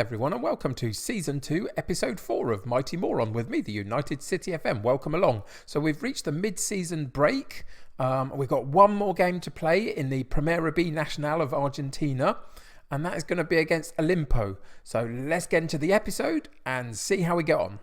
everyone, and welcome to Season 2, Episode 4 of Mighty Moron with me, the United City FM. Welcome along. So we've reached the mid-season break. We've got one more game to play in the Primera B Nacional of Argentina, and that is going to be against Olimpo. So let's get into the episode and see how we get on.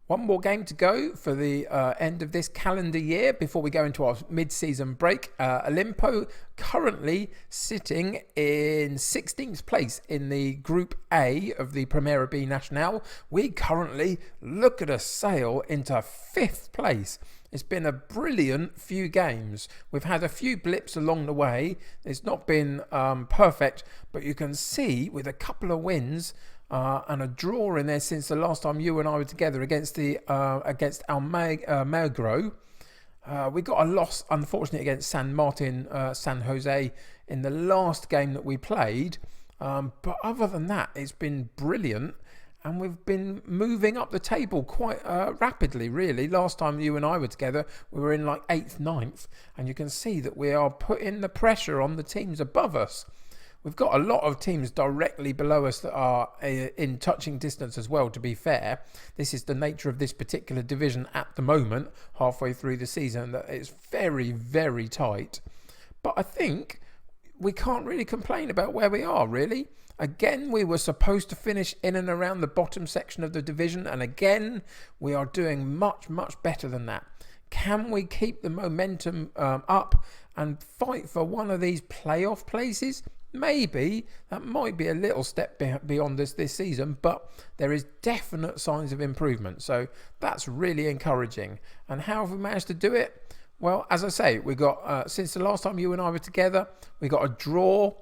One more game to go for the end of this calendar year before we go into our mid-season break. Olimpo currently sitting in 16th place in the Group A of the Primera B Nacional. We currently look at a sail into 5th place. It's been a brilliant few games. We've had a few blips along the way. It's not been perfect, but you can see with a couple of wins and a draw in there since the last time you and I were together against Almagro. We got a loss, unfortunately, against San Jose in the last game that we played. But other than that, it's been brilliant. And we've been moving up the table quite rapidly, really. Last time you and I were together, we were in like 8th, 9th. And you can see that we are putting the pressure on the teams above us. We've got a lot of teams directly below us that are in touching distance as well, to be fair. This is the nature of this particular division at the moment, halfway through the season, that it's very, very tight. But I think we can't really complain about where we are, really. Again, we were supposed to finish in and around the bottom section of the division, and again, we are doing much, much better than that. Can we keep the momentum up and fight for one of these playoff places? Maybe. That might be a little step beyond us this season, but there is definite signs of improvement. So that's really encouraging. And how have we managed to do it? Well, as I say, we got since the last time you and I were together, we got a draw.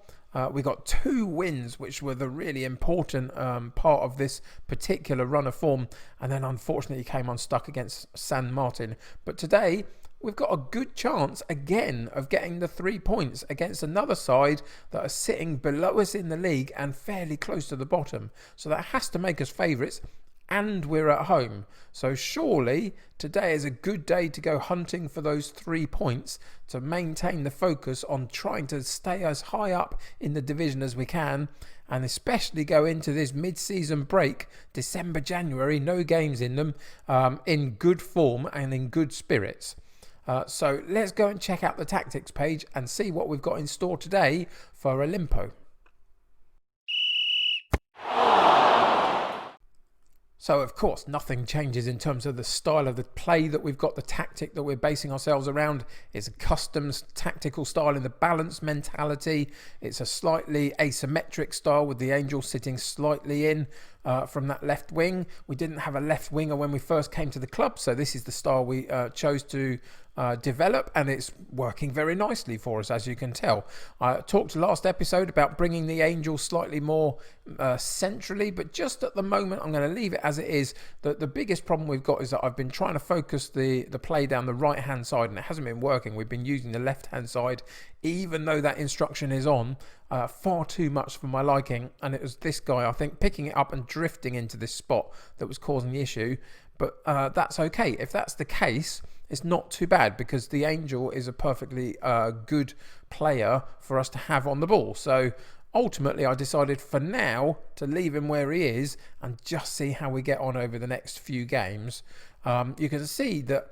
We got 2 wins, which were the really important part of this particular run of form. And then unfortunately came unstuck against San Martin. But today, we've got a good chance again of getting the 3 points against another side that are sitting below us in the league and fairly close to the bottom. So that has to make us favourites, and we're at home. So surely today is a good day to go hunting for those 3 points to maintain the focus on trying to stay as high up in the division as we can, and especially go into this mid-season break, December, January, no games in them, in good form and in good spirits. So let's go and check out the tactics page and see what we've got in store today for Olimpo. So, of course, nothing changes in terms of the style of the play that we've got. The tactic that we're basing ourselves around is a custom tactical style in the balance mentality. It's a slightly asymmetric style with the Angel sitting slightly in from that left wing. We didn't have a left winger when we first came to the club, so this is the style we chose to develop, and it's working very nicely for us, as you can tell. I talked last episode about bringing the Angel slightly more centrally, but just at the moment I'm going to leave it as it is. The biggest problem we've got is that I've been trying to focus the play down the right hand side, and it hasn't been working. We've been using the left hand side, even though that instruction is on, far too much for my liking, and it was this guy, I think, picking it up and drifting into this spot that was causing the issue. But that's okay. If that's the case, it's not too bad, because the Angel is a perfectly good player for us to have on the ball. So ultimately, I decided for now to leave him where he is and just see how we get on over the next few games. You can see that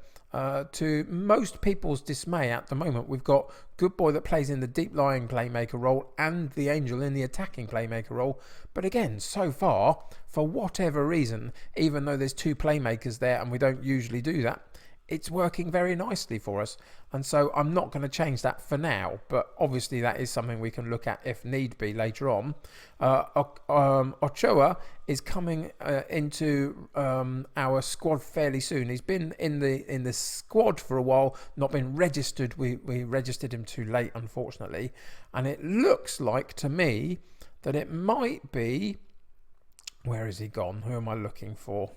to most people's dismay at the moment, we've got Good Boy that plays in the deep lying playmaker role and the Angel in the attacking playmaker role. But again, so far, for whatever reason, even though there's 2 playmakers there and we don't usually do that, it's working very nicely for us. And so I'm not going to change that for now, but obviously that is something we can look at if need be later on. Ochoa is coming into our squad fairly soon. He's been in the squad for a while, not been registered. We registered him too late, unfortunately. And it looks like to me that it might be... Where has he gone? Who am I looking for?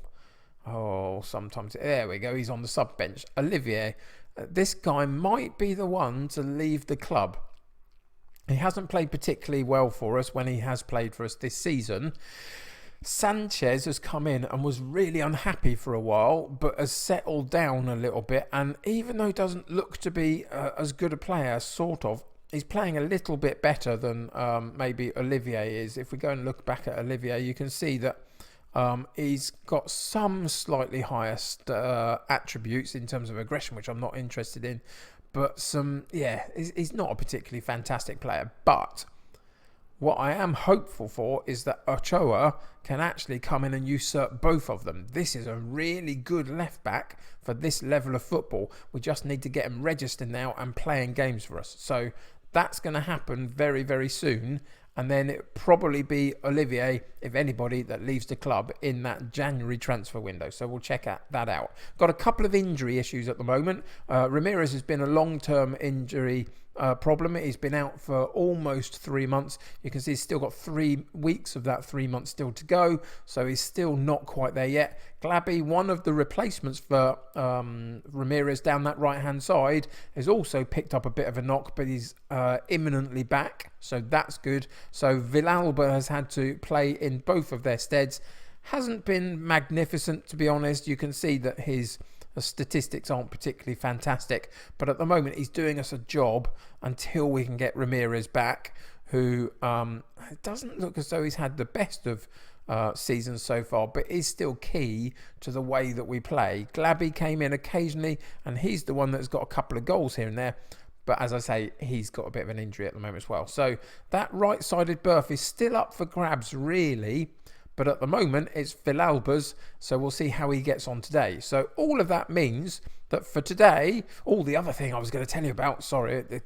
Oh, sometimes... There we go. He's on the sub bench. Olivier. This guy might be the one to leave the club. He hasn't played particularly well for us when he has played for us this season. Sanchez has come in and was really unhappy for a while, but has settled down a little bit. And even though he doesn't look to be as good a player, he's playing a little bit better than maybe Olivier is. If we go and look back at Olivier, you can see that he's got some slightly higher attributes in terms of aggression, which I'm not interested in. But he's not a particularly fantastic player. But what I am hopeful for is that Ochoa can actually come in and usurp both of them. This is a really good left back for this level of football. We just need to get him registered now and playing games for us. So that's going to happen very, very soon. And then it'll probably be Olivier, if anybody, that leaves the club in that January transfer window. So we'll check that out. Got a couple of injury issues at the moment. Ramirez has been a long-term injury problem. He's been out for almost 3 months. You can see he's still got 3 weeks of that 3 months still to go. So he's still not quite there yet. Glaby, one of the replacements for Ramirez down that right-hand side, has also picked up a bit of a knock, but he's imminently back. So that's good. So Villalba has had to play in both of their steads. Hasn't been magnificent, to be honest. You can see that his statistics aren't particularly fantastic, but at the moment he's doing us a job until we can get Ramirez back, who doesn't look as though he's had the best of seasons so far, but is still key to the way that we play. Glaby came in occasionally, and he's the one that's got a couple of goals here and there. But as I say, he's got a bit of an injury at the moment as well. So that right-sided berth is still up for grabs, really. But at the moment, it's Villalba's, so we'll see how he gets on today. So all of that means that for today, all the other thing I was going to tell you about, sorry, the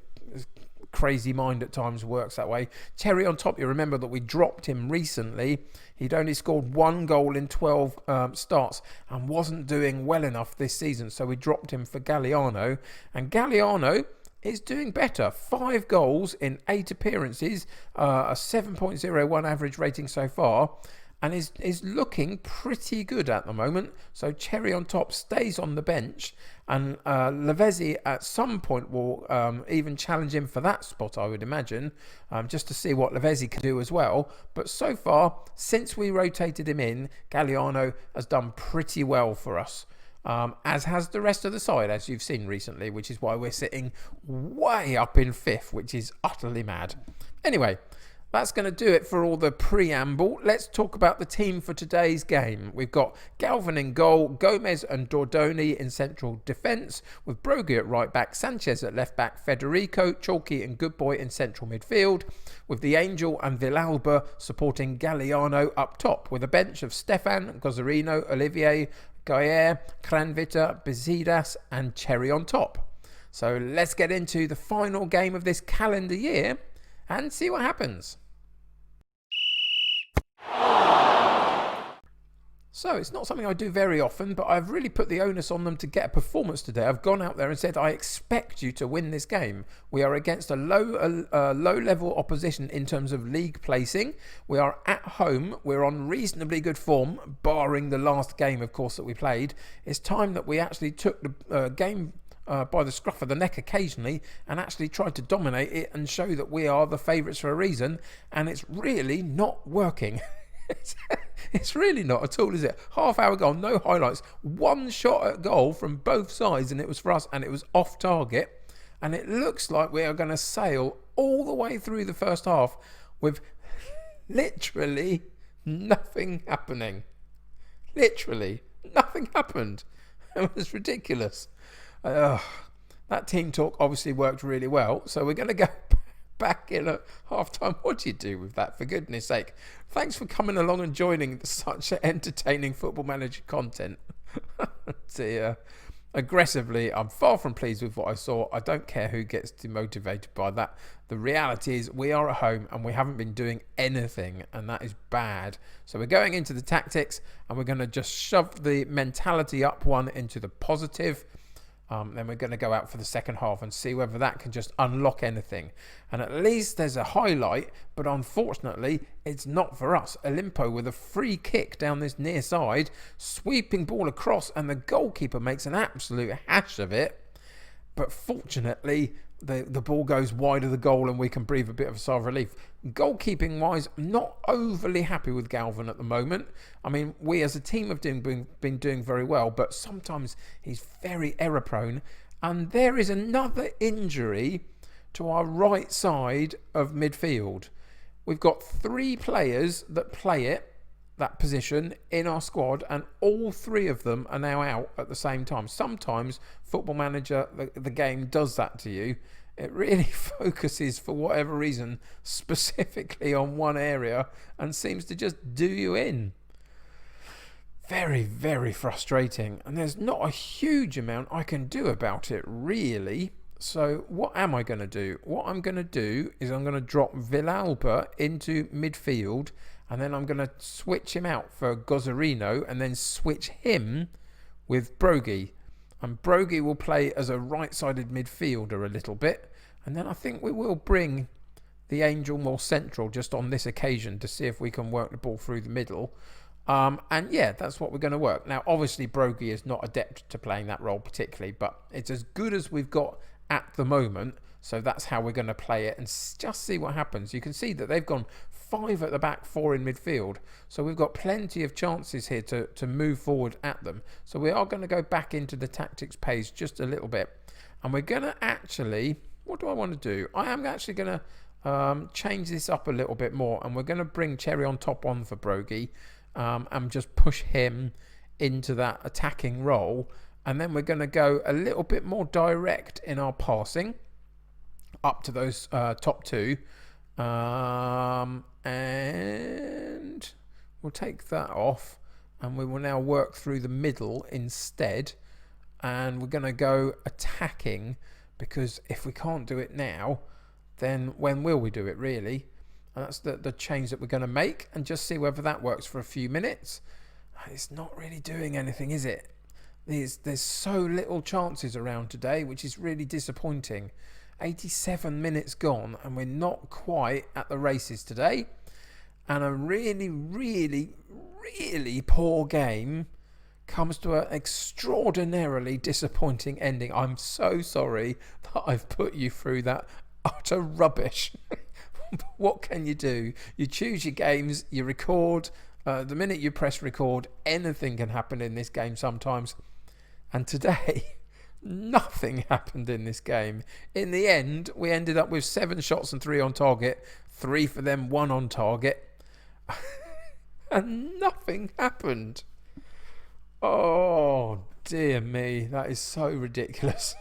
crazy mind at times works that way. Cherry on top, you remember that we dropped him recently. He'd only scored 1 goal in 12 starts and wasn't doing well enough this season. So we dropped him for Galliano. And Galliano is doing better. 5 goals in 8 appearances, a 7.01 average rating so far, and is looking pretty good at the moment. So Cherry on top stays on the bench, and Lavezzi at some point will even challenge him for that spot, I would imagine, just to see what Lavezzi can do as well. But so far, since we rotated him in, Galliano has done pretty well for us. As has the rest of the side, as you've seen recently, which is why we're sitting way up in 5th, which is utterly mad. Anyway, that's going to do it for all the preamble. Let's talk about the team for today's game. We've got Galvin in goal, Gomez and Dordoni in central defence, with Brogy at right back, Sanchez at left back, Federico, Chalky and Goodboy in central midfield, with the Angel and Villalba supporting Galliano up top, with a bench of Stefan, Gozerino, Olivier, Gayer, Kranvita, Bezidas and Cherry on top. So let's get into the final game of this calendar year and see what happens. So it's not something I do very often, but I've really put the onus on them to get a performance today. I've gone out there and said, I expect you to win this game. We are against a low-level opposition in terms of league placing. We are at home. We're on reasonably good form, barring the last game, of course, that we played. It's time that we actually took the game by the scruff of the neck occasionally and actually tried to dominate it and show that we are the favourites for a reason. And it's really not working. It's really not at all, is it? Half-hour goal, no highlights, 1 shot at goal from both sides, and it was for us, and it was off target. And it looks like we are going to sail all the way through the first half with literally nothing happening. Literally nothing happened. It was ridiculous. That team talk obviously worked really well, so we're going to go back in at half-time. What do you do with that, for goodness sake? Thanks for coming along and joining such entertaining Football Manager content. Aggressively, I'm far from pleased with what I saw. I don't care who gets demotivated by that. The reality is we are at home and we haven't been doing anything, and that is bad. So we're going into the tactics and we're going to just shove the mentality up one into the positive. Then we're going to go out for the second half and see whether that can just unlock anything. And at least there's a highlight, but unfortunately, it's not for us. Olimpo with a free kick down this near side, sweeping ball across, and the goalkeeper makes an absolute hash of it. But fortunately, the ball goes wide of the goal and we can breathe a bit of a sigh of relief. Goalkeeping wise, not overly happy with Galvin at the moment. I mean, we as a team have been doing very well, but sometimes he's very error prone. And there is another injury to our right side of midfield. We've got 3 players that play that position in our squad, and all 3 of them are now out at the same time. Sometimes Football Manager, the game, does that to you. It really focuses, for whatever reason, specifically on one area and seems to just do you in. Very, very frustrating. And there's not a huge amount I can do about it, really. So what am I going to do? What I'm going to do is I'm going to drop Villalba into midfield, and then I'm going to switch him out for Gozarino and then switch him with Brogy. And Brogy will play as a right-sided midfielder a little bit. And then I think we will bring the Angel more central just on this occasion to see if we can work the ball through the middle. And yeah, that's what we're going to work. Now, obviously, Brogy is not adept to playing that role particularly, but it's as good as we've got at the moment. So that's how we're going to play it and just see what happens. You can see that they've gone 5 at the back, 4 in midfield. So we've got plenty of chances here to move forward at them. So we are going to go back into the tactics page just a little bit. And we're going to actually, what do I want to do? I am actually going to change this up a little bit more. And we're going to bring Cherry on top on for Brogy and just push him into that attacking role. And then we're going to go a little bit more direct in our passing up to those top 2. And we'll take that off, and we will now work through the middle instead. And we're going to go attacking, because if we can't do it now, then when will we do it, really? And that's the change that we're going to make, and just see whether that works for a few minutes. It's not really doing anything, is it? There's so little chances around today, which is really disappointing. 87 minutes gone, and we're not quite at the races today. And a really, really, really poor game comes to an extraordinarily disappointing ending. I'm so sorry that I've put you through that utter rubbish. What can you do? You choose your games, you record. The minute you press record, anything can happen in this game sometimes. And today, nothing happened in this game. In the end, we ended up with 7 shots and 3 on target. 3 for them, 1 on target. And nothing happened. Oh, dear me. That is so ridiculous.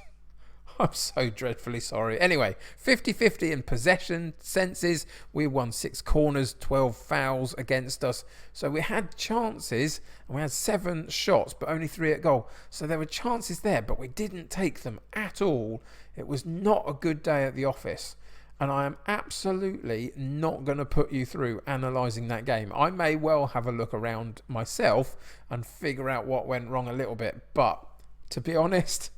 I'm so dreadfully sorry. Anyway, 50-50 in possession senses. We won 6 corners, 12 fouls against us. So we had chances, and we had 7 shots, but only 3 at goal. So there were chances there, but we didn't take them at all. It was not a good day at the office. And I am absolutely not going to put you through analysing that game. I may well have a look around myself and figure out what went wrong a little bit. But to be honest,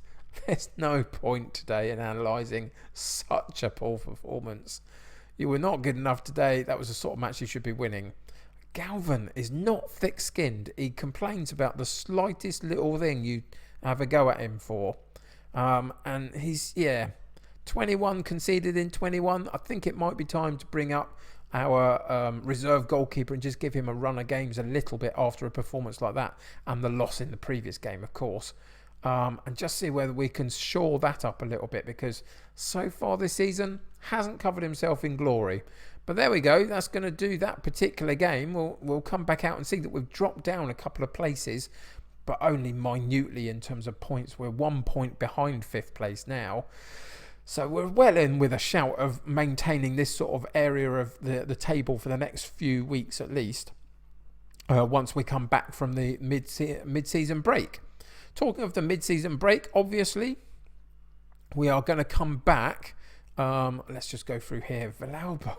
there's no point today in analysing such a poor performance. You were not good enough today. That was the sort of match you should be winning. Galvin is not thick-skinned. He complains about the slightest little thing you have a go at him for. And he's, 21 conceded in 21. I think it might be time to bring up our reserve goalkeeper and just give him a run of games a little bit after a performance like that. And the loss in the previous game, of course. And just see whether we can shore that up a little bit, because so far this season hasn't covered himself in glory. But there we go. That's going to do that particular game. We'll come back out and see that we've dropped down a couple of places, but only minutely in terms of points. We're 1 point behind 5th place now. So we're well in with a shout of maintaining this sort of area of the table for the next few weeks at least, once we come back from the mid-season break. Talking of the mid-season break, obviously, we are going to come back. Let's just go through here. Villalba,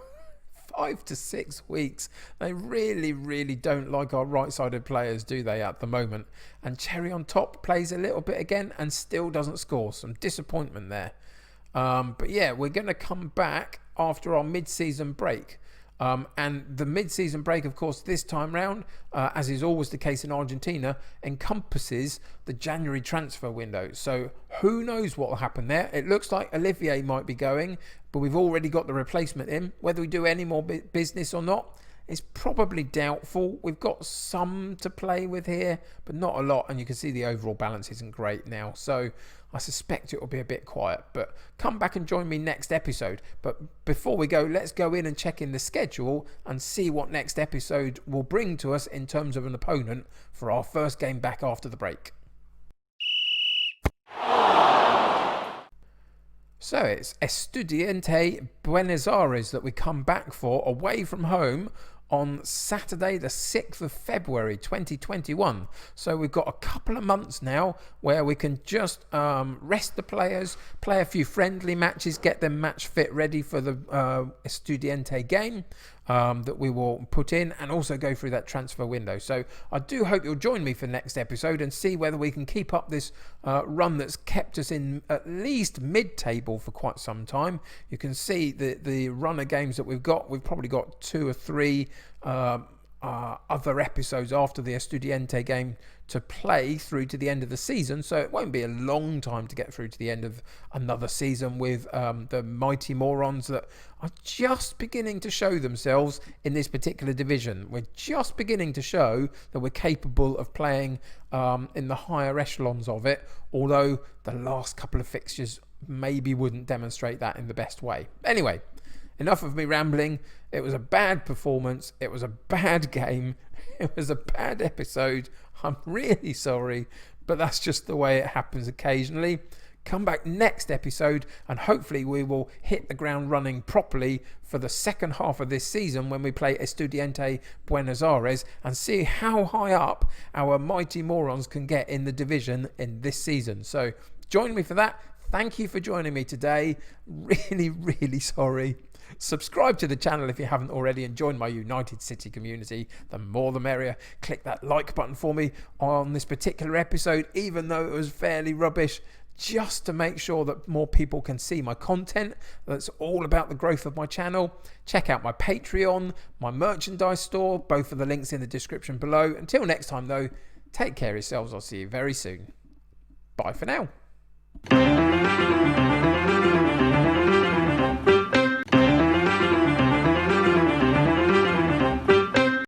5 to 6 weeks. They really, really don't like our right-sided players, do they, at the moment? And Cherry on top plays a little bit again and still doesn't score. Some disappointment there. But yeah, we're going to come back after our mid-season break. And the mid-season break, of course, this time round, as is always the case in Argentina, encompasses the January transfer window. So who knows what will happen there? It looks like Olivier might be going, but we've already got the replacement in. Whether we do any more business or not, it's probably doubtful. We've got some to play with here, but not a lot. And you can see the overall balance isn't great now. So I suspect it will be a bit quiet. But come back and join me next episode. But before we go, let's go in and check in the schedule and see what next episode will bring to us in terms of an opponent for our first game back after the break. So it's Estudiante Buenos Aires that we come back for away from home on Saturday the 6th of February 2021. So we've got a couple of months now where we can just rest the players, play a few friendly matches, get them match fit ready for the Estudiante game that we will put in, and also go through that transfer window. So I do hope you'll join me for next episode and see whether we can keep up this run that's kept us in at least mid-table for quite some time. You can see the run of games that we've got. We've probably got 2 or 3 other episodes after the Estudiante game to play through to the end of the season, so it won't be a long time to get through to the end of another season with the Mighty Morons that are just beginning to show themselves in this particular division. We're just beginning to show that we're capable of playing in the higher echelons of it, although the last couple of fixtures maybe wouldn't demonstrate that in the best way. Anyway, enough of me rambling. It was a bad performance. It was a bad game. It was a bad episode. I'm really sorry, but that's just the way it happens occasionally. Come back next episode and hopefully we will hit the ground running properly for the second half of this season when we play Estudiante Buenos Aires and see how high up our Mighty Morons can get in the division in this season. So join me for that. Thank you for joining me today. Really, really sorry. Subscribe to the channel if you haven't already and join my United City community. The more the merrier. Click that like button for me on this particular episode, even though it was fairly rubbish, just to make sure that more people can see my content. That's all about the growth of my channel. Check out my Patreon, my merchandise store, both of the links in the description below. Until next time though, take care of yourselves. I'll see you very soon. Bye for now.